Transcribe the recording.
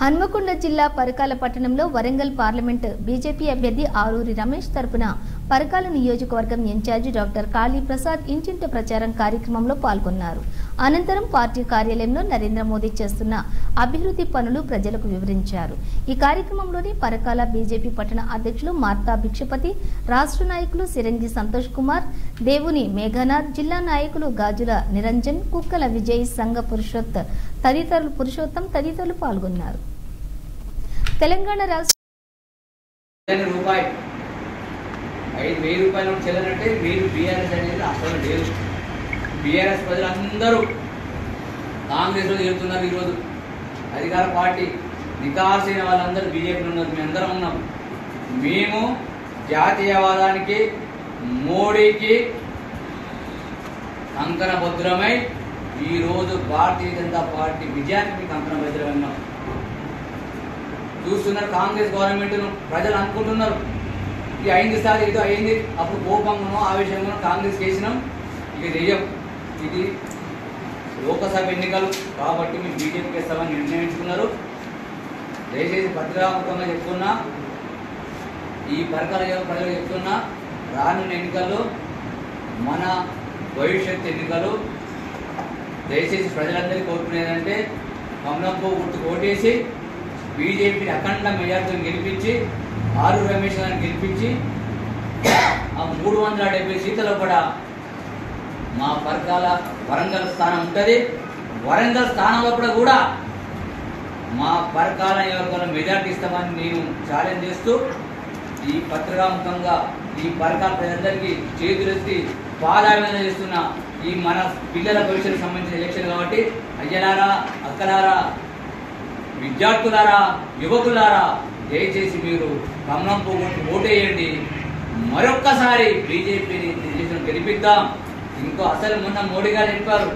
హన్మకొండ జిల్లా పరకాల పట్టణంలో Warangal parliament BJP అభ్యర్థి ఆరూరి రమేష్ తరపున పరకాల నియోజకవర్గం ఇన్ఛార్జి డాక్టర్ కాళీ ప్రసాద్ ఇంటింటి ప్రచారం కార్యక్రమంలో పాల్గొన్నారు. అనంతరం పార్టీ కార్యాలయంలో నరేంద్ర మోదీ చేస్తున్న అభివృద్ధి పనులు ప్రజలకు వివరించారు. ఈ కార్యక్రమంలోని పరకాల బీజేపీ పట్టణ అధ్యక్షులు మార్తా భిక్షపతి, రాష్ట్ర నాయకులు సిరంగి సంతోష్ కుమార్, దేవుని మేఘనాథ్, జిల్లా నాయకులు గాజుల నిరంజన్, కుక్కల విజయ్, సంఘ పురుషోత్తం తదితరులు పాల్గొన్నారు. తెలంగాణ రాష్ట్ర రూపాయి 5,000 రూపాయలు చెల్లనంటే మీరు బీఆర్ఎస్ అనేది అసలు లేదు. బీఆర్ఎస్ ప్రజలందరూ కాంగ్రెస్లో చేరుతున్నారు. ఈరోజు అధికార పార్టీ నికాసైన వాళ్ళందరూ బీజేపీలో ఉన్నారు. మేము అందరం ఉన్నాం. మేము జాతీయవాదానికి, మోడీకి కంకణబద్ధులమై ఈరోజు భారతీయ జనతా పార్టీ విజయానికి కంకణబద్ధులమై ఉన్నాం. చూస్తున్నారు కాంగ్రెస్ గవర్నమెంట్ ప్రజలు అనుకుంటున్నారు ఇది అయింది సార్, ఏదో అయింది, అప్పుడు కోపంగానో ఆవేశంగానో కాంగ్రెస్ చేసినాం, ఇది చెయ్యం. ఇది లోకసభ ఎన్నికలు కాబట్టి మీరు బీజేపీకి ఇస్తామని నిర్ణయించుకున్నారు. దయచేసి పత్రికాముఖంగా చెప్తున్నా, ఈ పరకాల ప్రజలు చెప్తున్నా, రానున్న ఎన్నికల్లో మన భవిష్యత్ ఎన్నికలు దయచేసి ప్రజలందరికీ కోరుకునేదంటే కమలంపూ గుర్తుకు ఓటేసి బీజేపీని అఖండ మెజార్టీని గెలిపించి ఆరూరి రమేష్ గారిని గెలిపించి ఆ 370 సీట్లలో కూడా మా పరకాల వరంగల్ స్థానం ఉంటుంది. వరంగల్ స్థానంలో కూడా మా పరకాల నియోజకవర్గంలో మెజార్టీ ఇస్తామని నేను ఛాలెంజ్ చేస్తూ ఈ పత్రికాముఖంగా ఈ పరకాల ప్రజలందరికీ చేతులెత్తి పాదాభివందన చేస్తున్న ఈ మన పిల్లల భవిష్యత్తుకు సంబంధించిన ఎలక్షన్ కాబట్టి అయ్యలారా, అక్కలారా, విద్యార్థులారా, యువకులారా, దయచేసి మీరు కమలం పువ్వుకు ఓటేయండి. మరొక్కసారి బీజేపీని గెలిపిద్దాం. ఇంకో అసలు మొన్న మోడీ గారు చెప్పారు